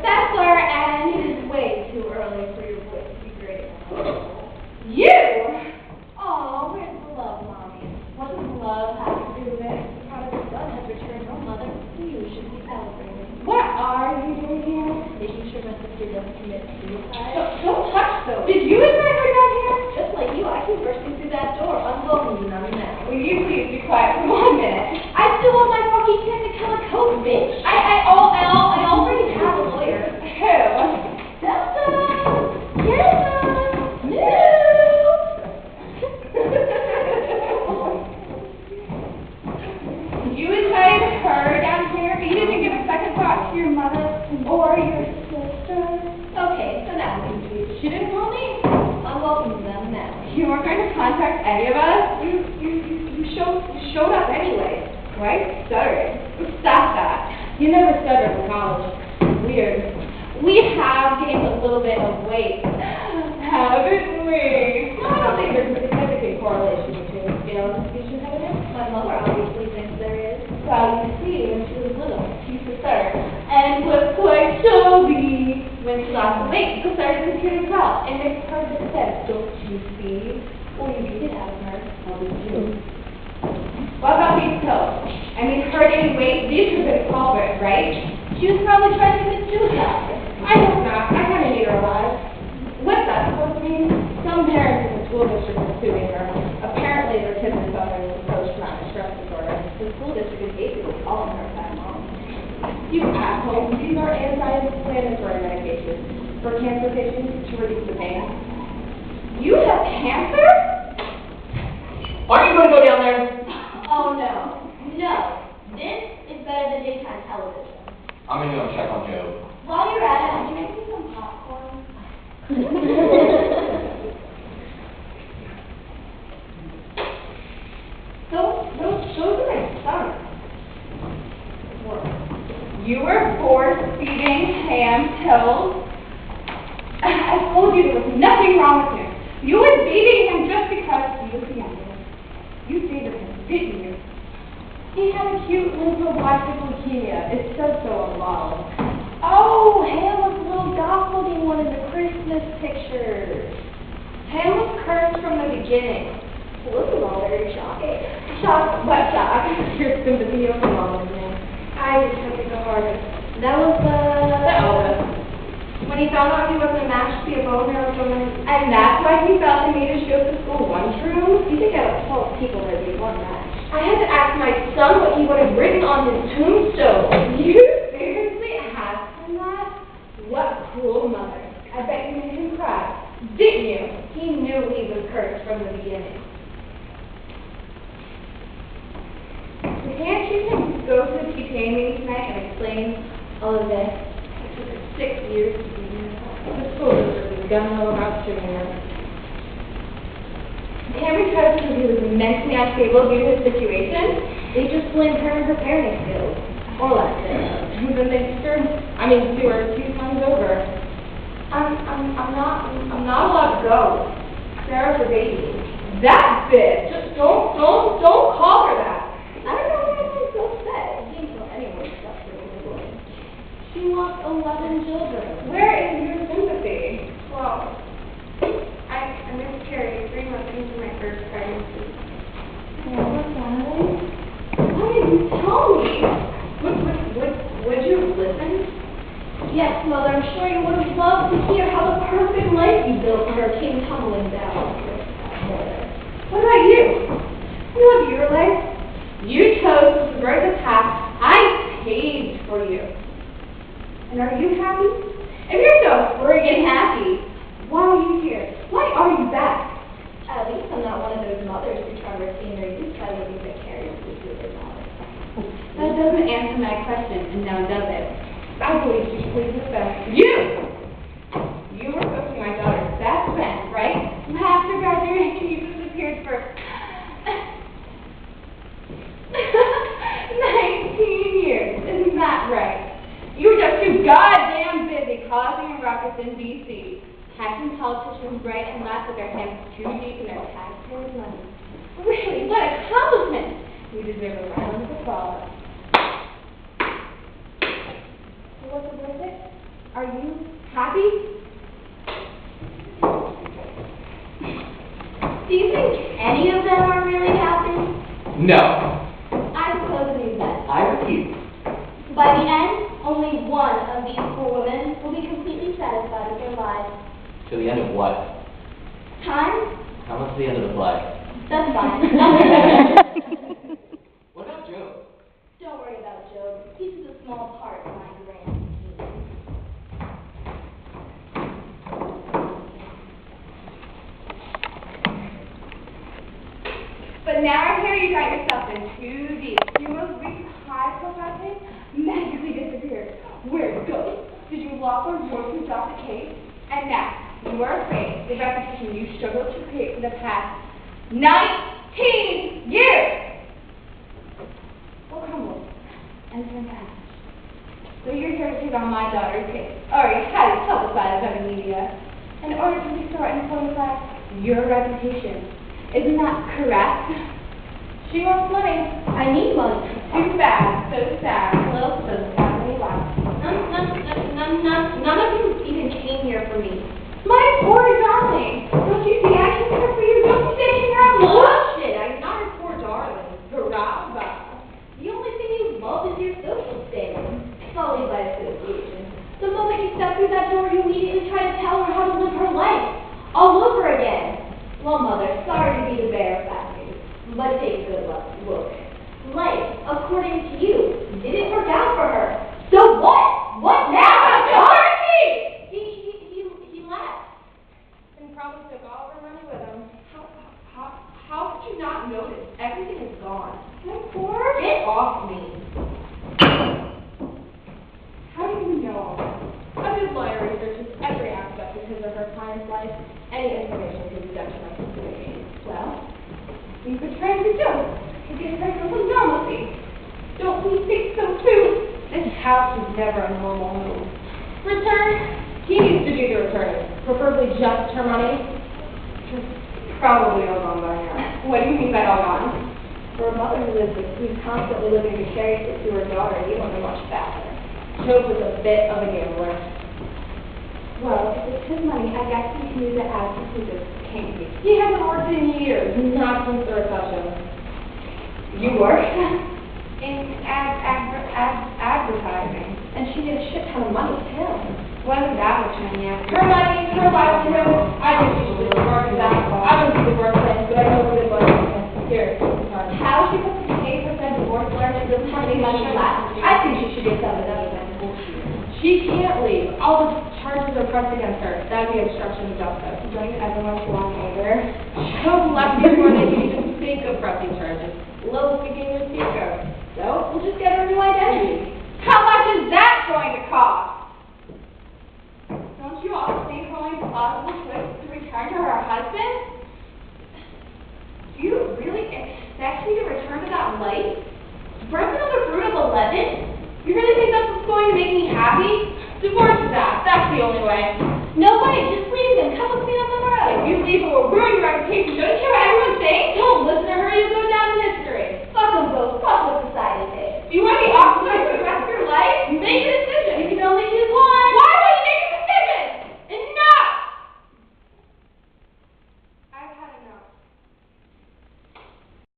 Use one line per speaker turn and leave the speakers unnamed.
professor, and it is way too early for your voice to be great.
You?
Aw, where's the love, Mommy? What does love have to do with it? The prodigal son has returned home, Mother. You should be celebrating.
What are you doing here?
Making sure my sister doesn't commit suicide.
Don't touch those. Did you invite her down here?
Just like you, I keep bursting through that door, unwelcome you, none now.
Will you please be quiet for 1 minute?
I still want my fucking kid to kill a coat, bitch. I already have a lawyer.
Who?
Delta! Yes, no!
You invited her down here, but you didn't give a second thought to your mother or your sister.
Okay, so now I'm confused.
She didn't call me.
Unwelcome them now.
You weren't going to contact any of us? You showed up anyway, right? Stuttering. Stop that. You never stuttered in college. Weird. We have gained a little bit of weight, haven't we? I don't think there's a significant correlation between scale and speech impediment.
My mother obviously thinks there is.
Well, you see, when she was little, she used to stutter and was quite chubby. When she lost the weight, the stutter disappeared as well. It makes perfect sense, don't you see?
Or you beat it out of her.
Well, we do. What about these pills? I mean, her gaining weight, these are good culprits, right?
She was probably trying to commit suicide.
I hope not. I kind of need her alive. What's that supposed to mean? Some parents in the school district are suing her. Apparently, their kids are suffering with post-traumatic stress disorder.
The school district is basically calling her a bad mom.
You asshole. These are anti-inflammatory medications for cancer patients to reduce the pain. You have cancer?
Aren't you going to go down there?
Oh, no. No. This is better than daytime television.
I'm going to go check on Joe.
While you're at it, would you make me some popcorn?
Those are my stomach. You were force-feeding ham pills? I told you there was nothing wrong with him. You were beating him just because he was younger. You favored him, didn't you? He had acute lymphoblastic leukemia. It says so on the bottle.
Oh, Ham was a little goth-looking one in the Christmas pictures.
Ham was cursed from the beginning.
Well, this is all very shocking.
Shock, what shock? Your sympathy overwhelmed me. I just took it the hardest.
That was
The eldest. When he found out he wasn't a match to be a bone marrow donor, and that's why he felt the need to show up to school lunchroom.
You think I would tell people there'd be one match?
I had to ask my son what he would have written on his tombstone. You seriously asked him that? What cruel mother. I bet you made him cry. Didn't you? He knew he was cursed from the beginning. So can't you just go to the PTA meeting tonight and explain all of this? It took her 6 years to do this. The school district is gonna know about suing her. Cameron tried because he was mentally unstable due to his situation. They just blamed her and her parenting skills. Or less than. And then they sue her 2 times over. I'm not allowed to go. Sarah's her baby. That bitch! Just don't call her that.
I don't know why everyone's so upset. It seems like anyone's suffering with boy. She lost 11 children.
Where is your sympathy?
Well, I miscarried 3 months into my first pregnancy.
Why didn't you tell me? Would you listen?
Yes, Mother, I'm sure you would have loved to hear how the perfect life you built for her came tumbling down.
What about you? You love your life. You chose to subvert the path I paved for you. And are you happy? If you're so friggin' happy, why are you here? Why are you back?
At least I'm not one of those mothers who try to retain their youth by living vicariously through their daughter.
That doesn't answer my question, and now does it? I believe she pleases best. You were supposed to be my daughter's best friend, right? After graduation, you disappeared for 19 years. Isn't that right? You were just too goddamn busy causing a ruckus in D.C., taxing politicians right and left with their hands too deep in their taxpayers' money. Really, what accomplishment! You deserve a round of applause.
Was it worth it?
Are you happy?
Do you think any of them are really happy?
No.
I suppose you bet.
I refuse.
By the end, only one of these poor women will be completely satisfied with their lives.
To the end of what?
Time?
How much to the end of the play?
That's fine.
What about Joe?
Don't worry about Job. He's just a small part of my grand scheme.
But now I hear you got yourself in too deep. Your most recent high-profile case magically disappeared. Where'd it go? Did you lock or force to drop the case? And now, you are afraid the reputation you struggled to create for the past 19 years will crumble and turn to ash. So you're here to take on my daughter's case, already highly publicized by the media, in order to restore and solidify your reputation. Isn't that correct? She wants money.
I need money.
Too bad. So sad. Lilth doesn't have any life.
None of you even came here for me.
My poor darling. Don't you see I came here for you? Don't you say I came here on
Bullshit! I'm not your poor darling. Brava. The only thing you love is your social standing, solely by association. The moment you step through that door, you immediately try to tell her how to live her life, all over again. Well, Mother, sorry to be the bearer of bad news, but take a good look. Life, according to you, didn't work out for her. So what? What now?
Swederski!
He left.
And probably took all of her money with him. How could you not notice? Everything is gone. My poor.
Get off me.
How do you know all that? A good lawyer researches every aspect of his or her client's life. Any information can be detrimental to the case. Well, you could try to do to get her some normalcy. Don't we think so too? This house is never a normal move. Return? He needs to do the returning. Preferably just her money. Probably all gone by now. What do you mean by all gone? For a mother who's constantly living vicariously through her daughter, you want to much faster. Job was a bit of a gambler. Well, if it's his money, I guess he can use it as he pleases. Can't he? He hasn't worked in years, not since the recession. You work? In advertising. And she made a shit ton of money, too. Wasn't that much money yet? Her money, her livelihood. I think she should just work at that. I don't do the workplace, but I know what it was. Here, how she puts the case with that divorce lawyer, she doesn't have any money left. I think she should get some of that again. She can't leave. All the charges are pressed against her. That would be obstruction of justice. Don't everyone belong over? Job left before they could even think of pressing charges. Lilth became the scapegoat. So, we'll just get her a new identity. How much is that going to cost? Don't you all think her only plausible choice is to return to her husband? Do you really expect me to return to that life? Birth another brood of 11? You really think that's what's going to make me happy? Divorce is that. That's the only way.
No way, just leave him. Come with me on the road.
If you leave, it will ruin your reputation. Don't you hear what everyone saying?
Don't listen to her, you'll go down in history. Fuck them both. Fuck with society.